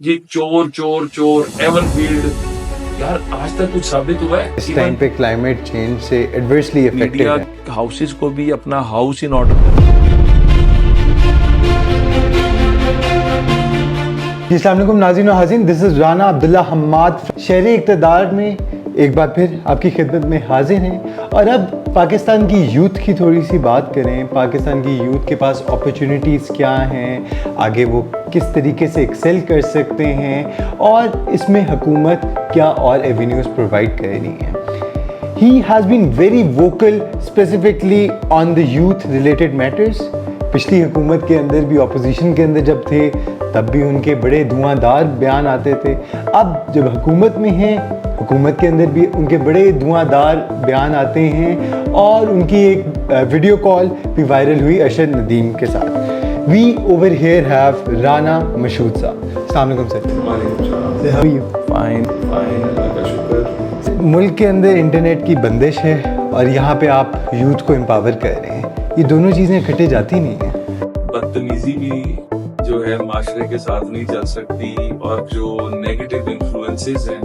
ये चोर चोर चोर एवरफील्ड, यार आज तक कुछ साबित हुआ है? इस टाइम पे क्लाइमेट चेंज से एडवर्सली इफेक्टेड मीडिया है। हाउसेस को भी अपना हाउस इन ऑर्डर। अस्सलाम वालेकुम नाज़रीन व हाज़रीन, दिस इज़ राना अब्दुल्ला हम्माद। शहरी इक़्तिदार में एक बार फिर आपकी खिदमत में हाजिर हैं। और अब पाकिस्तान की यूथ की थोड़ी सी बात करें। पाकिस्तान की यूथ के पास अपॉर्चुनिटीज़ क्या हैं, आगे वो किस तरीके से एक्सेल कर सकते हैं और इसमें हुकूमत क्या और एवेन्यूज़ प्रोवाइड कर रही हैं। He has been very vocal specifically on the youth related matters. पिछली हुकूमत के अंदर भी, अपोजिशन के अंदर जब थे तब भी उनके बड़े धुआंधार बयान आते थे। अब जब हुकूमत में हैं, हुकूमत के अंदर भी उनके बड़े धुआंधार बयान आते हैं और उनकी एक वीडियो कॉल भी वायरल हुई अरशद नदीम के साथ। We over here have Rana Mashhood साहब। अस्सलाम वालेकुम sir. How are you? Fine fine, अल्लाह का शुक्र। मुल्क के अंदर इंटरनेट की बंदिश है और यहाँ पे आप यूथ को एम्पावर कर रहे हैं, ये दोनों चीज़ें इकट्ठे जाती नहीं हैं। बदतमीजी भी जो है माशरे के साथ नहीं चल सकती, और जो नेगेटिव इन्फ्लुएंसेस हैं,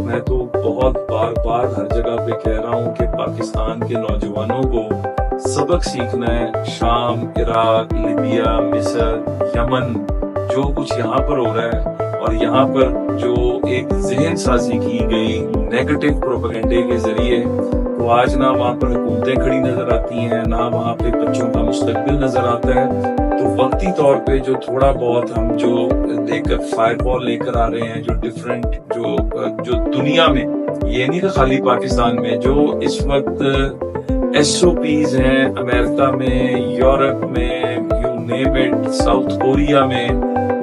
मैं तो बहुत बार हर जगह पे कह रहा हूँ कि पाकिस्तान के नौजवानों को सबक सीखना है। शाम, इराक, लिबिया, मिस्र, यमन, जो कुछ यहाँ पर हो रहा है और यहाँ पर जो एक ज़हन साजी की गई नेगेटिव प्रोपेगेंडे के जरिए, तो आज ना वहाँ पर हुकूमतें खड़ी नजर आती हैं, ना वहाँ पे बच्चों का मुस्तकबिल नजर आता है। तो वक्ती तौर पे जो थोड़ा बहुत हम जो लेकर फायरबॉल लेकर आ रहे हैं, जो डिफरेंट जो दुनिया में, ये नहीं कि खाली पाकिस्तान में, जो इस वक्त SOPs हैं अमेरिका में, यूरोप में, you name it, south Korea में,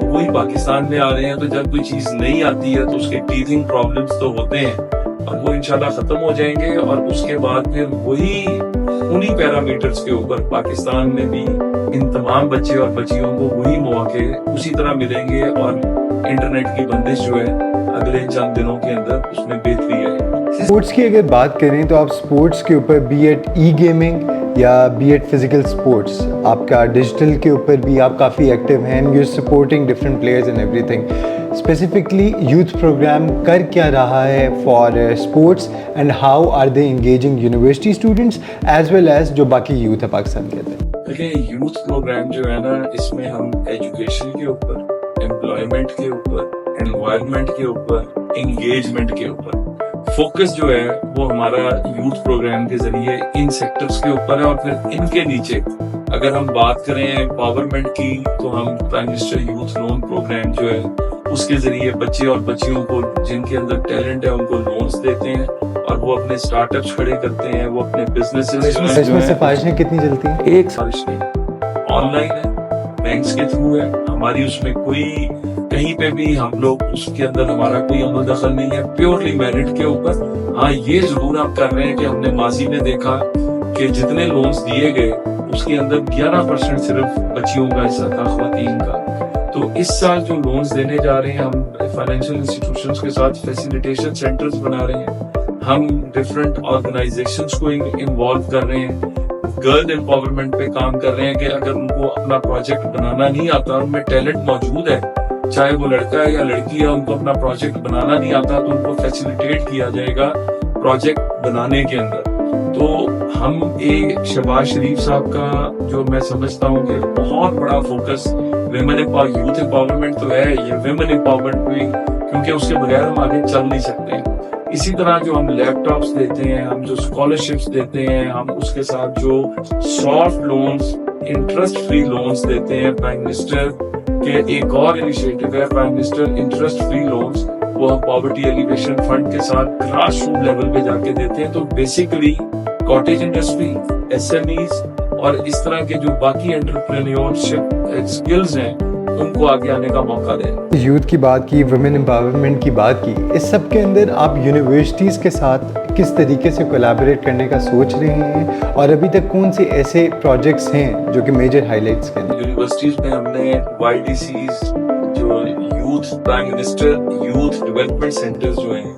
वही पाकिस्तान में आ रहे हैं। तो जब कोई चीज नहीं आती है तो उसके टीथिंग प्रॉब्लम्स तो होते हैं, और वो इंशाल्लाह खत्म हो जाएंगे, और उसके बाद फिर वही उन्हीं पैरामीटर्स के ऊपर पाकिस्तान में भी इन तमाम बच्चे और बच्चियों को वही मौके उसी तरह मिलेंगे, और इंटरनेट की बंदिश जो है अगले चंद दिनों के अंदर उसमें बेहतरी है। स्पोर्ट्स की अगर बात करें तो आप स्पोर्ट्स के ऊपर, बी एट ई गेमिंग या बी एट फिजिकल स्पोर्ट्स, आपका डिजिटल के ऊपर भी आप काफ़ी एक्टिव हैं, you supporting different players and everything. Specifically youth programme कर क्या रहा है for sports and how are they engaging university students as well as जो बाकी यूथ है पाकिस्तान के अंदर? देखिए, यूथ प्रोग्राम जो है ना, इसमें हम एजुकेशन के ऊपर, एम्प्लॉयमेंट के ऊपर, एनवायरनमेंट के ऊपर, एंगेजमेंट के ऊपर फोकस जो है वो हमारा यूथ प्रोग्राम के जरिए इन सेक्टर्स के ऊपर है। और फिर इनके नीचे अगर हम बात करें एम्पावरमेंट की, तो हम prime minister youth loan programme जो है उसके जरिए बच्चे और बच्चियों को जिनके अंदर टैलेंट है उनको लोन्स देते हैं, और वो अपने स्टार्टअप्स खड़े करते हैं, वो अपने बिजनेसेस इसमें सिफारिशें कितनी चलती हैं? एक सिफारिश नहीं, ऑनलाइन है, बैंक्स के थ्रू है हमारी, उसमें कोई कहीं पे भी हम लोग उसके अंदर हमारा कोई अमल दखल नहीं है, प्योरली मेरिट के ऊपर। हाँ, ये जरूर आप कर रहे हैं कि हमने माजी में देखा कि जितने लोन्स दिए गए उसके अंदर 11% सिर्फ बच्चियों का हिस्सा था, ख्वातीन का। तो इस साल जो लोन्स देने जा रहे हैं, हम फाइनेंशियल इंस्टीट्यूशंस के साथ फैसिलिटेशन सेंटर्स बना रहे हैं, हम डिफरेंट ऑर्गेनाइजेशंस को इन्वॉल्व कर रहे हैं, गर्ल एम्पावरमेंट पे काम कर रहे हैं कि अगर उनको अपना प्रोजेक्ट बनाना नहीं आता, उनमें टैलेंट मौजूद है, चाहे वो लड़का है या लड़की है, उनको अपना प्रोजेक्ट बनाना नहीं आता, तो उनको फैसिलिटेट किया जाएगा प्रोजेक्ट बनाने के अंदर। तो हम एक शहबाज शरीफ साहब का जो मैं समझता हूँ कि बहुत बड़ा फोकस यूथ एम्पावरमेंट तो है, ये विमेन एम्पावरमेंट भी, क्योंकि उसके बगैर हम आगे चल नहीं सकते। इसी तरह जो हम लैपटॉप्स देते हैं, हम जो स्कॉलरशिप्स देते हैं, हम उसके साथ जो soft loans, interest free loans देते हैं, प्राइम मिनिस्टर के एक और इनिशिएटिव है prime minister interest free loans, वो हम पॉवर्टी एलिवेशन फंड के साथ ग्रास रूट लेवल पे जाके देते हैं। तो बेसिकली कॉटेज इंडस्ट्री, SMEs और इस तरह के जो बाकी एंटरप्रेन्योरशिप स्किल्स हैं उनको आगे आने का मौका दें। यूथ की बात की, वुमेन एम्पावरमेंट की बात की, इस सब के अंदर आप यूनिवर्सिटीज़ के साथ किस तरीके से कोलैबोरेट करने का सोच रहे हैं, और अभी तक कौन से ऐसे प्रोजेक्ट्स हैं जो कि मेजर हाइलाइट्स हैं? यूनिवर्सिटीज में हमने YDCs, जो youth prime minister youth development centres जो हैं,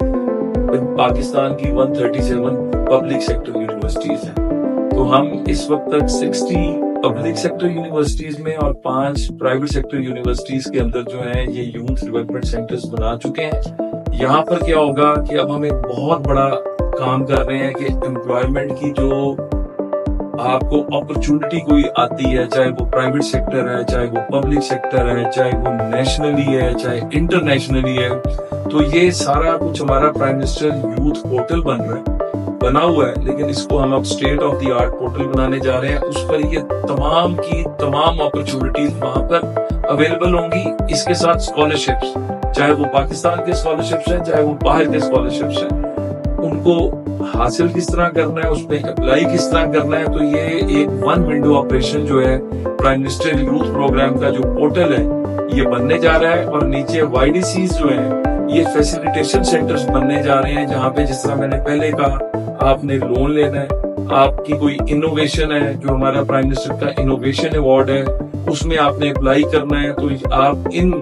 पाकिस्तान की 137 पब्लिक सेक्टर यूनिवर्सिटीज हैं, तो हम इस वक्त तक 60 पब्लिक सेक्टर यूनिवर्सिटीज में और 5 प्राइवेट सेक्टर यूनिवर्सिटीज के अंदर जो है ये यूथ डेवलपमेंट सेंटर्स बना चुके हैं। यहाँ पर क्या होगा कि अब हम एक बहुत बड़ा काम कर रहे हैं कि एम्प्लॉयमेंट की जो आपको अपॉर्चुनिटी कोई आती है, चाहे वो प्राइवेट सेक्टर है, चाहे वो पब्लिक सेक्टर है, चाहे वो नेशनली है, चाहे इंटरनेशनली है, तो ये सारा कुछ हमारा प्राइम मिनिस्टर यूथ पोर्टल बना हुआ है, लेकिन इसको हम अब state of the art portal बनाने जा रहे हैं। उस पर ये तमाम की तमाम अपॉर्चुनिटीज वहां पर अवेलेबल होंगी। इसके साथ स्कॉलरशिप्स, चाहे वो पाकिस्तान के स्कॉलरशिप्स हैं, चाहे वो बाहर के स्कॉलरशिप्स हैं, उनको हासिल किस तरह करना है, उस पर अप्लाई किस तरह करना है। तो ये एक वन विंडो ऑपरेशन जो है प्राइम मिनिस्टर यूथ प्रोग्राम का जो पोर्टल है ये बनने जा रहा है। और नीचे YDCs जो है ये फैसिलिटेशन सेंटर्स बनने जा रहे हैं, जहाँ पे जिस तरह मैंने पहले कहा आपने लोन लेना है, आपकी कोई इनोवेशन है, जो हमारा प्राइम मिनिस्टर का इनोवेशन अवार्ड है उसमें आपने अप्लाई करना है, तो आप इन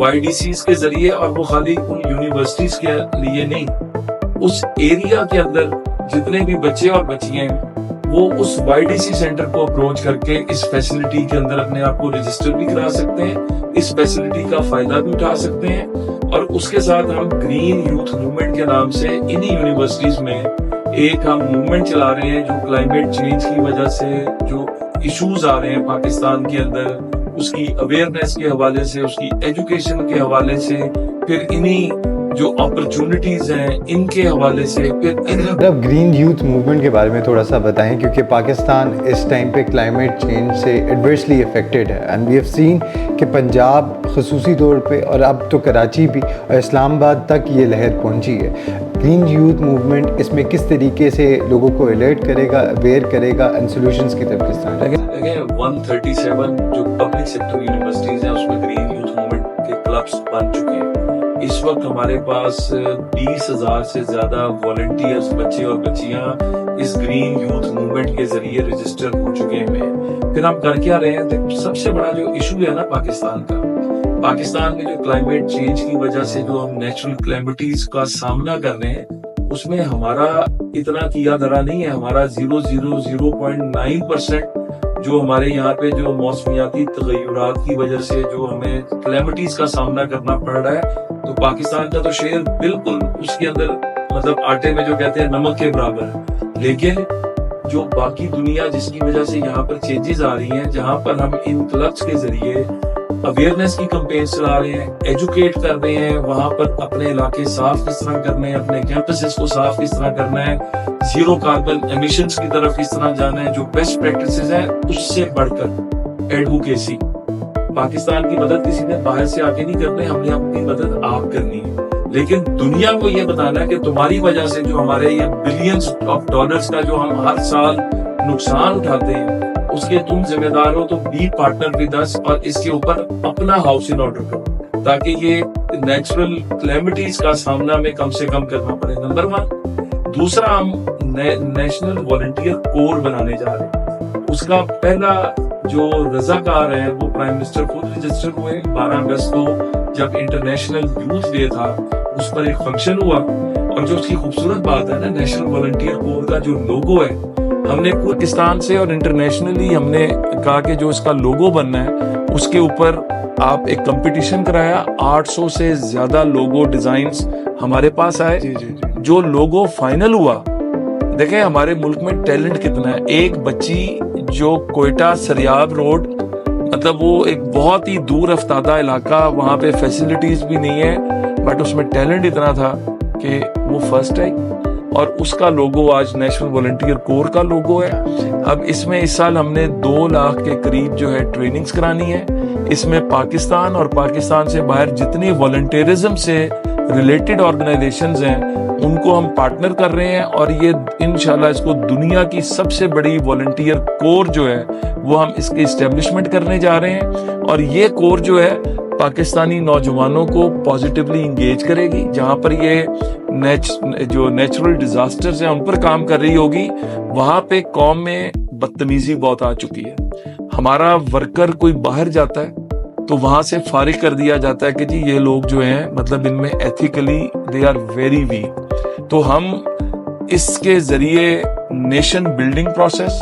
YDCs के जरिए, और वो खाली उन यूनिवर्सिटीज के लिए नहीं, उस एरिया के अंदर जितने भी बच्चे और बच्चियां हैं वो उस YDC सेंटर को अप्रोच करके इस फैसिलिटी के अंदर अपने आप को रजिस्टर भी करा सकते हैं, इस फैसिलिटी का फायदा भी उठा सकते हैं। और उसके साथ हम ग्रीन यूथ मूवमेंट के नाम से इन्हीं यूनिवर्सिटीज में एक हम मूवमेंट चला रहे हैं, जो क्लाइमेट चेंज की वजह से जो इश्यूज आ रहे हैं पाकिस्तान के अंदर, उसकी अवेयरनेस के हवाले से, उसकी एजुकेशन के हवाले से, फिर इन्हीं जो अपॉर्चुनिटीज हैं इनके हवाले से, फिर अब ग्रीन यूथ मूवमेंट के बारे में थोड़ा सा बताएं, क्योंकि पाकिस्तान इस टाइम पे क्लाइमेट चेंज से एडवर्सली अफेक्टेड है एंड वी हैव सीन कि पंजाब खसूसी तौर पे और अब तो कराची भी और इस्लामाबाद तक ये लहर पहुंची है। ग्रीन यूथ मूवमेंट इसमें किस तरीके से लोगों को अलर्ट करेगा, अवेयर करेगा एंड सोल्यूशंस की तरफ किस तरह? 137 जो पब्लिक सेक्टर यूनिवर्सिटीज हैं उसमें ग्रीन यूथ मूवमेंट के क्लब्स बन चुके हैं। इस वक्त हमारे पास 20,000 से ज्यादा वॉलंटियर्स, बच्चे और बच्चियां इस ग्रीन यूथ मूवमेंट के जरिए रजिस्टर हो चुके हैं। फिर हम कर क्या रहे हैं? सबसे बड़ा जो इशू है ना पाकिस्तान में जो क्लाइमेट चेंज की वजह से जो हम नेचुरल क्लैमिटीज का सामना कर रहे हैं उसमें हमारा इतना किया धरा नहीं है। हमारा 0.9% जो हमारे यहाँ पे जो मौसमियाती तगय्युरात की वजह से जो हमें क्लैमिटीज का सामना करना पड़ रहा है, तो पाकिस्तान का तो शेयर बिल्कुल उसके अंदर मतलब आटे में जो कहते हैं नमक के बराबर है। लेकिन जो बाकी दुनिया जिसकी वजह से यहाँ पर चेंजेस आ रही हैं, जहाँ पर हम इन क्लब्स के जरिए अवेयरनेस की कैंपेन चला रहे हैं, एजुकेट कर रहे हैं, वहां पर अपने इलाके साफ किस तरह करने हैं, अपने कैंपसेस को साफ किस तरह करना है, जीरो कार्बन एमिशंस की तरफ किस तरह जाना है, जो बेस्ट प्रैक्टिसेस हैं उससे बढ़कर एडवोकेसी। पाकिस्तान की मदद किसी ने बाहर से आके नहीं करनी, हमने अपनी मदद आप करनी है। लेकिन दुनिया को ये बताना है कि तुम्हारी वजह से जो हमारे ये बिलियंस ऑफ डॉलर्स का जो हम हर साल नुकसान उठाते हैं उसके तुम जिम्मेदार हो, तो बी पार्टनर विद अस और इसके ऊपर अपना हाउस इन ऑर्डर करो, ताकि ये नेचुरल क्लैमिटीज का सामना में कम से कम करना पड़े। नंबर 1। दूसरा, हम नेशनल वॉलंटियर कोर बनाने जा रहे हैं। उसका पहला जो रजाकार है वो प्राइम मिनिस्टर खुद रजिस्टर हुए। 12 अगस्त को जब इंटरनेशनल यूथ डे था उस पर एक फंक्शन हुआ, और जो उसकी खूबसूरत बात है ना, नेशनल वॉलंटियर कोर का जो लोगो है, हमने पाकिस्तान से और इंटरनेशनली हमने कहा कि जो इसका लोगो बनना है उसके ऊपर आप एक कंपटीशन कराया। 800 से ज्यादा लोगो डिजाइन्स हमारे पास आए। जो लोगो फाइनल हुआ, देखें हमारे मुल्क में टैलेंट कितना है। एक बच्ची जो कोयटा सरियाब रोड, मतलब वो एक बहुत ही दूर अफ्तादा इलाका, वहां पे फैसिलिटीज भी नहीं है, बट उसमें टैलेंट इतना था कि वो फर्स्ट आई, और उसका लोगो आज नेशनल वॉलंटियर कोर का लोगो है। अब इसमें इस साल हमने 2 लाख के करीब जो है ट्रेनिंग्स करानी है। इसमें पाकिस्तान और पाकिस्तान से बाहर जितनी वॉलंटियरिज्म से रिलेटेड ऑर्गेनाइजेशंस हैं उनको हम पार्टनर कर रहे हैं, और ये इंशाल्लाह इसको दुनिया की सबसे बड़ी वॉलंटियर कोर जो है वो हम इसके इस्टेब्लिशमेंट करने जा रहे हैं। और ये कोर जो है पाकिस्तानी नौजवानों को पॉजिटिवली इंगेज करेगी। जहां पर ये जो नेचुरल डिजास्टर्स हैं उन पर काम कर रही होगी, वहां पे कौम में बदतमीजी बहुत आ चुकी है। हमारा वर्कर कोई बाहर जाता है तो वहां से फारिग कर दिया जाता है कि जी ये लोग जो हैं मतलब इनमें ethically they are very weak. तो हम इसके जरिए nation building process,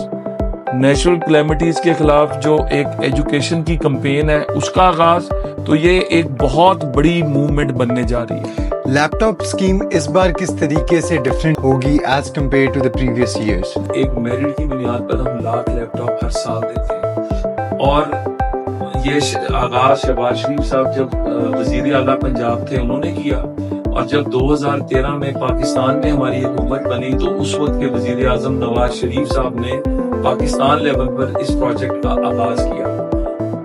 natural calamities کے خلاف جو ایک ایجوکیشن کی کمپین ہے اس کا آغاز, تو یہ ایک بہت بڑی موومنٹ بننے جا رہی ہے. لیپ ٹاپ اسکیم اس بار کس طریقے سے ڈفرینٹ ہوگی as compared to the previous years? ایک میرٹ کی بنیاد پر ہم 1,00,000 لیپ ٹاپ ہر سال دیتے ہیں, اور یہ آغاز شہباز شریف صاحب جب وزیر اعلیٰ پنجاب تھے انہوں نے کیا, اور جب 2013 میں پاکستان میں ہماری حکومت بنی تو اس وقت کے وزیر اعظم نواز شریف صاحب نے پاکستان لیول پر اس پروجیکٹ کا آغاز کیا.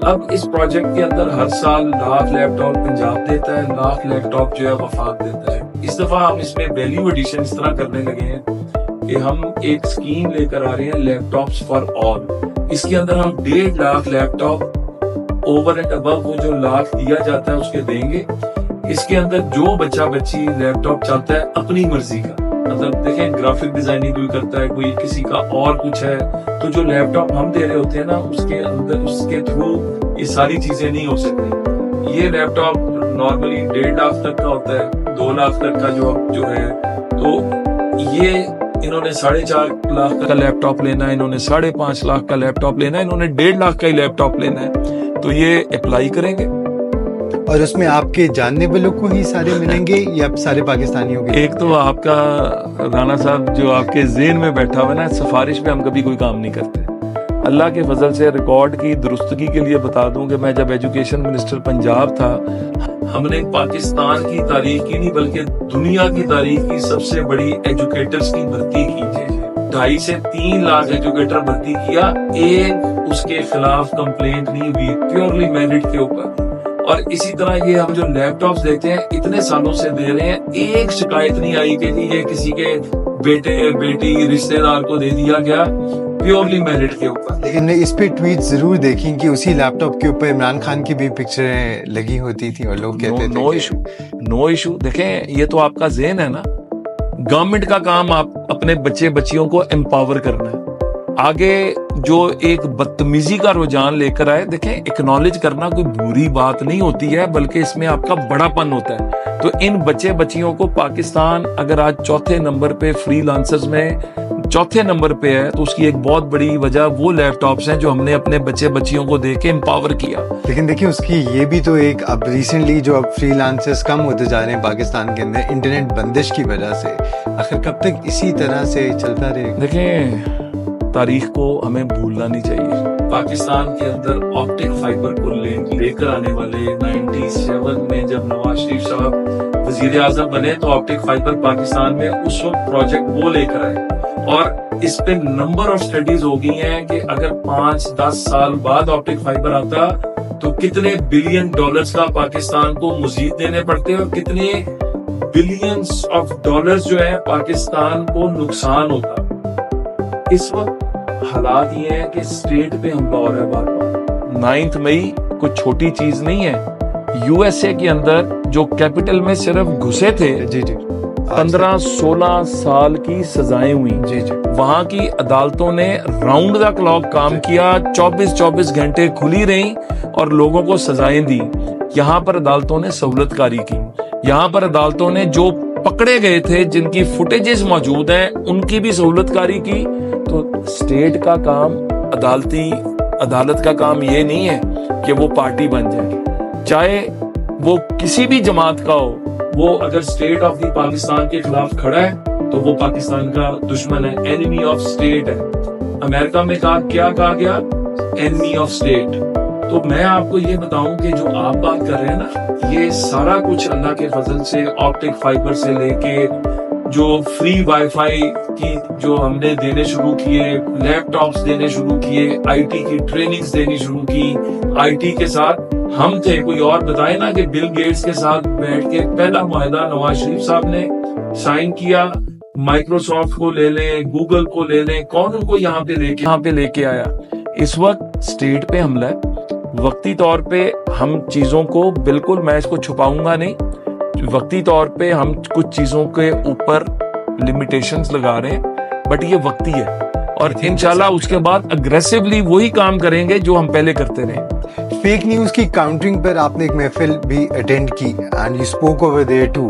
اب اس پروجیکٹ کے اندر ہر سال 1,00,000 لیپ ٹاپ پنجاب دیتا ہے, 1,00,000 لیپ ٹاپ جو ہے وفاق دیتا ہے. اس دفعہ ہم اس میں ویلیو ایڈیشن اس طرح کرنے لگے ہیں کہ ہم ایک اسکیم لے کر آ رہے ہیں, لیپ ٹاپس فار آل. اس کے اندر ہم 1,50,000 لیپ ٹاپ اوور اینڈ ابو وہ جو 1,00,000 دیا جاتا ہے اس کے دیں گے. اس کے اندر جو بچہ بچی لیپ ٹاپ چاہتا ہے اپنی مرضی کا, مطلب دیکھیں گرافک ڈیزائننگ کوئی کرتا ہے, کوئی کسی کا اور کچھ ہے, تو جو لیپ ٹاپ ہم دے رہے ہوتے ہیں نا اس کے اندر اس کے تھرو یہ ساری چیزیں نہیں ہو سکتی. یہ لیپ ٹاپ نارملی 1,50,000 تک کا ہوتا ہے, 2,00,000 تک کا جو ہے, تو یہ انہوں نے 4.5 کا لیپ ٹاپ لینا ہے, انہوں نے 5.5 کا لیپ ٹاپ لینا ہے, انہوں نے 1.5 کا ہی لیپ ٹاپ لینا ہے, تو یہ اپلائی کریں گے. اور اس میں آپ کے جاننے والوں کو ہی سارے ملیں گے یا سارے پاکستانیوں کے؟ ایک تو آپ کا رانا صاحب جو آپ کے ذہن میں بیٹھا ہوا ہے نا, سفارش پہ ہم کبھی کوئی کام نہیں کرتے. اللہ کے فضل سے ریکارڈ کی درستگی کے لیے بتا دوں کہ میں جب ایجوکیشن منسٹر پنجاب تھا, ہم نے پاکستان کی تاریخ کی نہیں بلکہ دنیا کی تاریخ کی سب سے بڑی ایجوکیٹرز کی بھرتی کی تھی. 2.5 سے 3 لاکھ ایجوکیٹر بھرتی کیا, ایک اس کے خلاف کمپلینٹ نہیں ہوئی, پیورلی میرٹ کے اوپر. اور اسی طرح یہ ہم جو لیپ ٹاپس دیتے ہیں اتنے سالوں سے دے رہے ہیں, ایک شکایت نہیں آئی کہ یہ کسی کے بیٹے بیٹی رشتے دار کو دے دیا گیا, پیورلی میرٹ کے اوپر. لیکن اس پہ ٹویٹ ضرور دیکھیں کہ اسی لیپ ٹاپ کے اوپر عمران خان کی بھی پکچریں لگی ہوتی تھی اور لوگ کہتے تھے نو ایشو. دیکھیں یہ تو آپ کا ذہن ہے نا, گورنمنٹ کا کام آپ اپنے بچے بچیوں کو امپاور کرنا ہے. آگے جو ایک بدتمیزی کا رجحان لے کر آئے, دیکھیں اکنالج کرنا کوئی بری بات نہیں ہوتی ہے بلکہ اس میں آپ کا بڑا پن ہوتا ہے. تو ان بچے بچیوں کو پاکستان اگر آج 4تھے نمبر پہ فری لانسرز میں 4تھے نمبر پہ ہے, تو اس کی ایک بہت بڑی وجہ وہ لیپ ٹاپس ہیں جو ہم نے اپنے بچے بچیوں کو دے کے امپاور کیا. لیکن دیکھیں اس کی یہ بھی تو ایک اب ریسنٹلی جو اب فری لانسرز کم ہوتے جا رہے ہیں پاکستان کے اندر انٹرنیٹ بندش کی وجہ سے, آخر کب تک اسی طرح سے چلتا رہے گا؟ دیکھیں تاریخ کو ہمیں بھولنا نہیں چاہیے. پاکستان کے اندر آپٹک فائبر کو لے کر آنے والے 97 میں جب نواز شریف صاحب وزیر اعظم بنے تو آپٹک فائبر پاکستان میں اس وقت پروجیکٹ وہ لے کر آئے, اور اس پہ نمبر آف سٹڈیز ہو گئی ہیں کہ اگر 5-10 سال بعد آپٹک فائبر آتا تو کتنے بلین ڈالرز کا پاکستان کو مزید دینے پڑتے اور کتنے بلینز آف ڈالرز جو ہے پاکستان کو نقصان ہوتا. اس وقت حالات یہ ہیں کہ اسٹیٹ پہ حملہ ہو رہا ہے بار بار. 9 مئی کوئی چھوٹی چیز نہیں ہے. USA کے اندر جو کیپٹل میں صرف گھسے تھے 15-16 سال کی سزائیں ہوئی. وہاں کی عدالتوں نے راؤنڈ دا کلاک کام کیا, 24 گھنٹے کھلی رہیں اور لوگوں کو سزائیں دی. یہاں پر عدالتوں نے سہولت کاری کی. یہاں پر عدالتوں نے جو پکڑے گئے تھے جن کی فوٹیجز موجود ہیں ان کی بھی سہولت کاری کی. تو اسٹیٹ کا کام, عدالت کا کام یہ نہیں ہے کہ وہ پارٹی بن جائے, چاہے وہ کسی بھی جماعت کا ہو. وہ اگر اسٹیٹ آف دی پاکستان کے خلاف کھڑا ہے تو وہ پاکستان کا دشمن ہے, اینیمی آف اسٹیٹ ہے. امریکہ میں کیا کہا گیا, اینیمی آف اسٹیٹ. تو میں آپ کو یہ بتاؤں کہ جو آپ بات کر رہے ہیں نا, یہ سارا کچھ اللہ کے فضل سے آپٹک فائبر سے لے کے جو فری وائی فائی کی جو ہم نے دینے شروع کیے, لیپ ٹاپس دینے شروع کیے, آئی ٹی کی ٹریننگز دینی شروع کی. آئی ٹی کے ساتھ ہم تھے, کوئی اور بتائے نا کہ بل گیٹس کے ساتھ بیٹھ کے پہلا معاہدہ نواز شریف صاحب نے سائن کیا. مائکروسافٹ کو لے لیں, گوگل کو لے لیں, کون ان کو یہاں پہ لے کے آیا. اس وقت اسٹیٹ پہ حملہ ہے. وقتی طور پہ ہم چیزوں کو بالکل, میں اس کو چھپاؤں گا نہیں, وقتی طور پہ ہم کچھ چیزوں کے اوپر لیمیٹیشنز لگا رہے ہیں, بٹ یہ وقتی ہے اور انشاءاللہ اس کے بعد اگریسیولی وہی کام کریں گے جو ہم پہلے کرتے رہے. فیک نیوز کی کاؤنٹرنگ پر آپ نے ایک محفل بھی اٹینڈ کی, and you spoke over there too.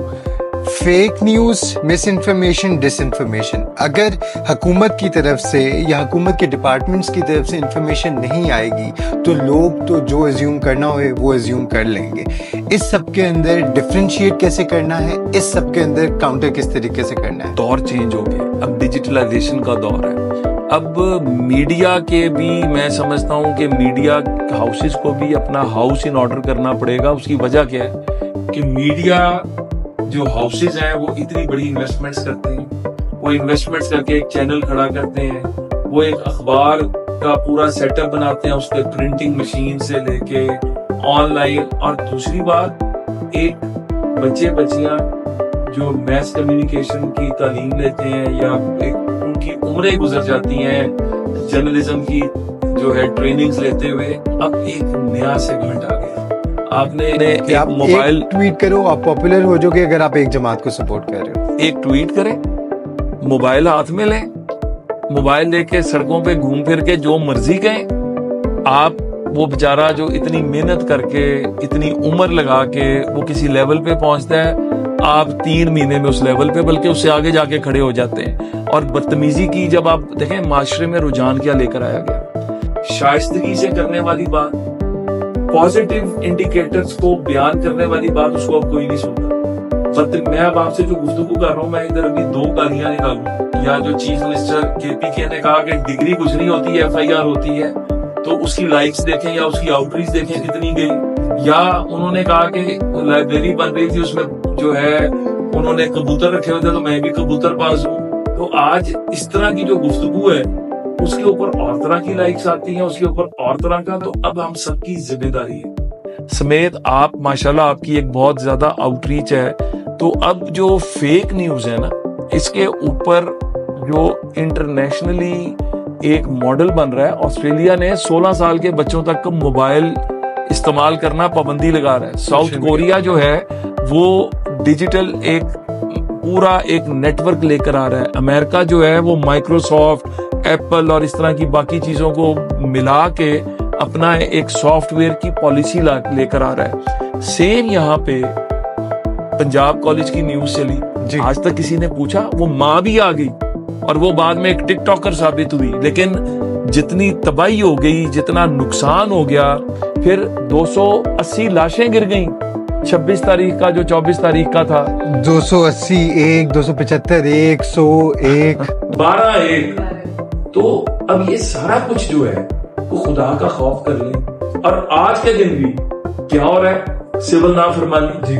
Fake news, misinformation, disinformation, अगर हुकूमत की तरफ से या हुकूमत के डिपार्टमेंट्स की तरफ से इन्फॉर्मेशन नहीं आएगी तो लोग तो जो एज्यूम करना हो वो एज्यूम कर लेंगे। इस सब के अंदर डिफरेंशिएट कैसे करना है, इस सब के अंदर काउंटर किस तरीके से करना है? दौर चेंज हो गया, अब डिजिटलाइजेशन का दौर है। अब मीडिया के भी मैं समझता हूँ कि मीडिया हाउसेस को भी अपना हाउस इन ऑर्डर करना पड़ेगा। उसकी वजह क्या है कि मीडिया जो हाउसेस हैं वो इतनी बड़ी इन्वेस्टमेंट्स करते हैं, वो इन्वेस्टमेंट्स करके एक चैनल खड़ा करते हैं, वो एक अखबार का पूरा सेटअप बनाते हैं, उसके प्रिंटिंग मशीन से लेके ऑनलाइन। और दूसरी बात, एक बच्चे बच्चियां जो मैस कम्युनिकेशन की तालीम लेते हैं या एक उनकी उम्रें गुजर जाती हैं जर्नलिज्म की जो है ट्रेनिंग्स लेते हुए, अब एक नया सेगमेंट आ गया। आपने आप मोबाइल ट्वीट करो, आप पॉपुलर हो जाओगे अगर आप एक जमात को सपोर्ट कर रहे हो। एक ट्वीट करें, मोबाइल हाथ में लें, मोबाइल लेके सड़कों पे घूम फिर के जो मर्जी कहें। आप वो बेचारा जो इतनी मेहनत करके इतनी उम्र लगा के वो किसी लेवल पे पहुंचता है, आप 3 महीने में उस लेवल पे बल्कि उससे आगे जाके खड़े हो जाते हैं। और बदतमीजी की जब आप देखें माशरे में रुझान क्या लेकर आया गया, शाइस्तगी से करने वाली बात, पॉजिटिव इंडिकेटर्स को बयान करने वाली बात, उसको अब कोई नहीं सुनता। मैं अब आपसे जो गुफ्तगू कर रहा हूँ, मैं इधर अभी 2 गालियां निकालूं। या जो चीफ मिनिस्टर KPK ने कहा कि डिग्री कुछ नहीं होती है, FIR होती है, तो उसकी लाइक्स देखें या उसकी आउटरीच देखें कितनी गई। या उन्होंने कहा कि लाइब्रेरी बन रही थी, उसमें जो है उन्होंने कबूतर रखे हुए थे तो मैं भी कबूतर बाज हूँ। तो आज इस तरह की जो गुफ्तगू है उसके ऊपर और तरह की लाइक्स आती हैं, उसके ऊपर और तरह का। तो अब हम सबकी जिम्मेदारी है समेत आप माशाल्लाह आपकी एक बहुत ज्यादा आउटरीच है। तो अब जो फेक न्यूज है ना, इसके ऊपर जो इंटरनेशनली एक मॉडल बन रहा है, ऑस्ट्रेलिया ने 16 साल के बच्चों तक मोबाइल इस्तेमाल करना पाबंदी लगा रहा है। साउथ कोरिया जो है वो डिजिटल एक पूरा एक नेटवर्क लेकर आ रहा है। अमेरिका जो है वो माइक्रोसॉफ्ट, एप्पल और इस तरह की बाकी चीजों को मिला के अपना एक सॉफ्टवेयर की पॉलिसी लेकर आ रहा है। सेम यहाँ पे पंजाब कॉलेज की न्यूज चली, आज तक किसी ने पूछा, वो माँ भी आ गई और वो बाद में एक टिकटॉकर साबित हुई। लेकिन जितनी तबाही हो गई, जितना नुकसान हो गया, फिर 280 लाशें गिर गईं 26 तारीख का जो 24 तारीख का था। 280 1, 275 1, 101, 12 1। तो अब ये सारा कुछ जो है वो खुदा का खौफ कर लें। और आज के दिन भी क्या हो रहा है, सिविल नाफरमानी। जी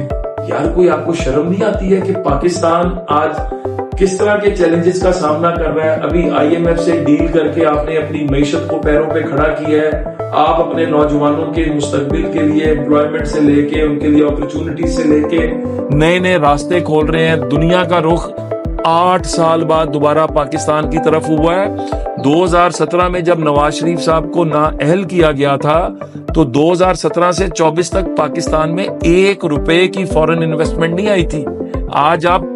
यार, कोई आपको शर्म नहीं आती है कि पाकिस्तान आज किस तरह के चैलेंजेस का सामना कर रहा है? अभी IMF से डील करके आपने अपनी मईशत को पैरों पे खड़ा किया है। आप अपने नौजवानों के मुस्तकबिल के लिए एम्प्लॉयमेंट से लेके उनके लिए अपॉर्चुनिटी से लेके नए नए रास्ते खोल रहे हैं। दुनिया का रुख 8 साल बाद दोबारा पाकिस्तान की तरफ हुआ है। 2017 में जब नवाज शरीफ साहब को नाअहल किया गया था तो 2017 से 24 तक पाकिस्तान में 1 रुपए की फॉरेन इन्वेस्टमेंट नहीं आई थी। आज आप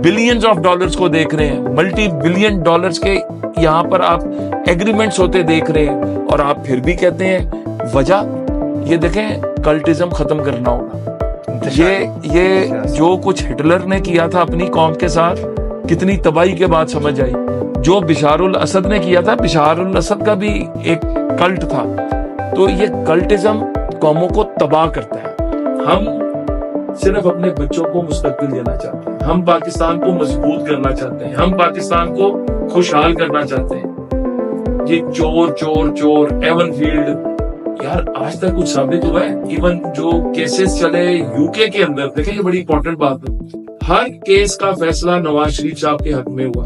बिलियंस ऑफ डॉलर्स को देख रहे हैं, मल्टी बिलियन डॉलर्स के यहाँ पर आप एग्रीमेंट्स होते देख रहे हैं। और आप फिर भी कहते हैं वजह ये देखें, कल्टिज्म खत्म करना होगा। ये जो कुछ हिटलर ने किया था अपनी कौम के साथ, कितनी तबाही के बाद समझ आई। जो बिशारुल असद ने किया था, बिशारुल असद का भी एक कल्ट था। तो ये कल्टिज्म कौमों को तबाह करता है। हम सिर्फ अपने बच्चों को मुस्तकबिल देना चाहते हैं, हम पाकिस्तान को मजबूत करना चाहते हैं, हम पाकिस्तान को खुशहाल करना चाहते हैं। ये चोर चोर चोर एवन फील्ड, यार आज तक कुछ साबित हुआ है? इवन जो केसेस चले यूके के अंदर, देखें ये बड़ी इंपॉर्टेंट बात है, हर केस का फैसला नवाज शरीफ साहब के हक में हुआ।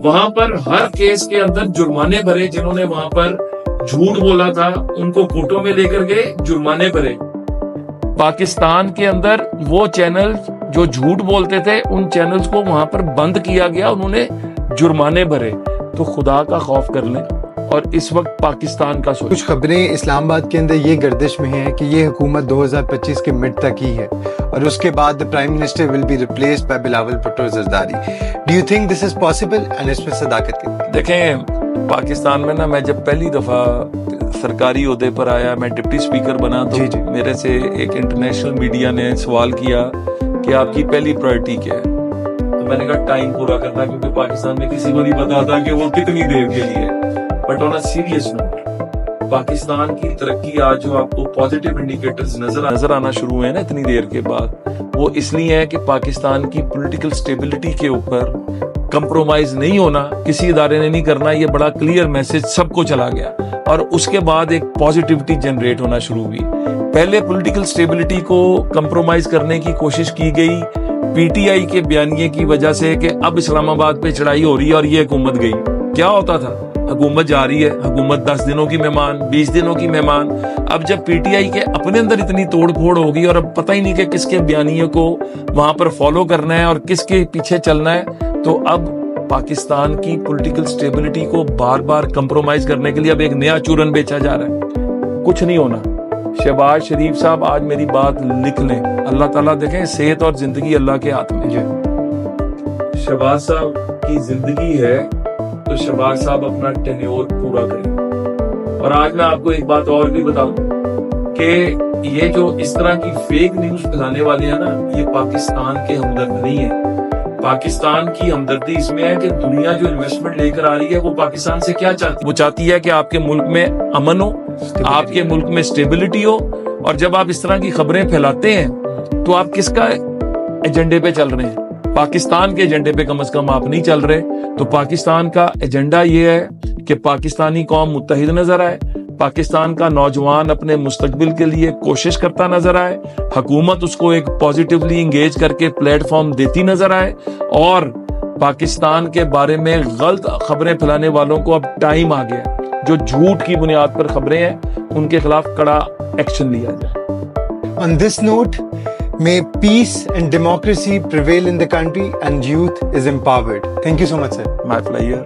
वहां पर हर केस के अंदर जुर्माने भरे, जिन्होंने वहां पर झूठ बोला था उनको कोर्टों में लेकर गए, जुर्माने भरे। पाकिस्तान के अंदर वो चैनल जो झूठ बोलते थे, उन चैनल्स को वहां पर बंद किया गया, उन्होंने जुर्माने भरे। तो खुदा का खौफ कर लें और इस वक्त पाकिस्तान का सोच। कुछ खबरें इस्लामाबाद के अंदर ये गर्दिश में है कि ये हुकूमत 2025 के मिड तक ही है और उसके बाद the prime minister will be replaced by Bilawal Bhutto Zardari. Do you think this is possible and इसमें सदाकत कितनी? देखें, पाकिस्तान में ना, मैं जब पहली दफा सरकारी ओहदे पर आया, मैं डिप्टी स्पीकर बना, तो मेरे से एक इंटरनेशनल मीडिया ने सवाल किया کہ آپ کی پہلی پرائرٹی کیا ہے. تو میں نے کہا ٹائم پورا کرنا, کیونکہ پاکستان میں کسی کو نہیں پتا تھا کہ وہ کتنی دیر کے لیے. But on a serious note, Pakistan کی ترقی آج جو آپ کو پازیٹیو انڈیکیٹرز نظر آنا شروع ہوئے نا اتنی دیر کے بعد, وہ اس لیے ہے کہ پاکستان کی پولیٹیکل سٹیبلٹی کے اوپر کمپرومائز نہیں ہونا کسی ادارے نے نہیں کرنا. یہ بڑا کلیئر میسج سب کو چلا گیا, اور اس کے بعد ایک پازیٹیوٹی جنریٹ ہونا شروع ہوئی. پہلے پولیٹیکل سٹیبلٹی کو کمپرومائز کرنے کی کوشش کی گئی پی ٹی آئی کے بیانیے کی وجہ سے کہ اب اسلام آباد پہ چڑھائی ہو رہی ہے اور یہ حکومت گئی. کیا ہوتا تھا, حکومت جا رہی ہے, حکومت 10 دنوں کی مہمان, 20 دنوں کی مہمان. اب جب پی ٹی آئی کے اپنے اندر اتنی توڑ پھوڑ ہوگی اور اب پتہ ہی نہیں کہ کس کے بیانیے کو وہاں پر فالو کرنا ہے اور کس کے پیچھے چلنا ہے, تو اب پاکستان کی پولیٹیکل سٹیبلٹی کو بار بار کمپرومائز کرنے کے لیے اب ایک نیا چورن بیچا جا رہا ہے. کچھ نہیں ہونا. شہباز شریف صاحب آج میری بات لکھ لیں, اللہ تعالیٰ دیکھیں صحت اور زندگی اللہ کے ہاتھ میں. شہباز صاحب کی زندگی ہے تو شہباز صاحب اپنا ٹینیور پورا کریں. اور آج میں آپ کو ایک بات اور بھی بتاؤں کہ یہ جو اس طرح کی فیک نیوز پھیلانے والے ہیں نا, یہ پاکستان کے ہمدرد نہیں ہے. پاکستان کی ہمدردی اس میں ہے کہ دنیا جو انویسٹمنٹ لے کر آ رہی ہے وہ پاکستان سے کیا چاہتی ہے, وہ چاہتی ہے کہ آپ کے ملک میں امن ہو, آپ کے ملک میں سٹیبلٹی ہو. اور جب آپ اس طرح کی خبریں پھیلاتے ہیں تو آپ کس کا ایجنڈے پہ چل رہے ہیں؟ پاکستان کے ایجنڈے پہ کم از کم آپ نہیں چل رہے. تو پاکستان کا ایجنڈا یہ ہے کہ پاکستانی قوم متحد نظر آئے, پاکستان کا نوجوان اپنے مستقبل کے لیے کوشش کرتا نظر آئے, حکومت اس کو ایک پازیٹیولی انگیج کر کے پلیٹ فارم دیتی نظر آئے, اور پاکستان کے بارے میں غلط خبریں پھیلانے والوں کو اب ٹائم آ گیا, جو جھوٹ کی بنیاد پر خبریں ہیں ان کے خلاف کڑا ایکشن لیا جائے. On this note, may peace and democracy prevail in the country and youth is empowered. Thank you so much, sir. My pleasure.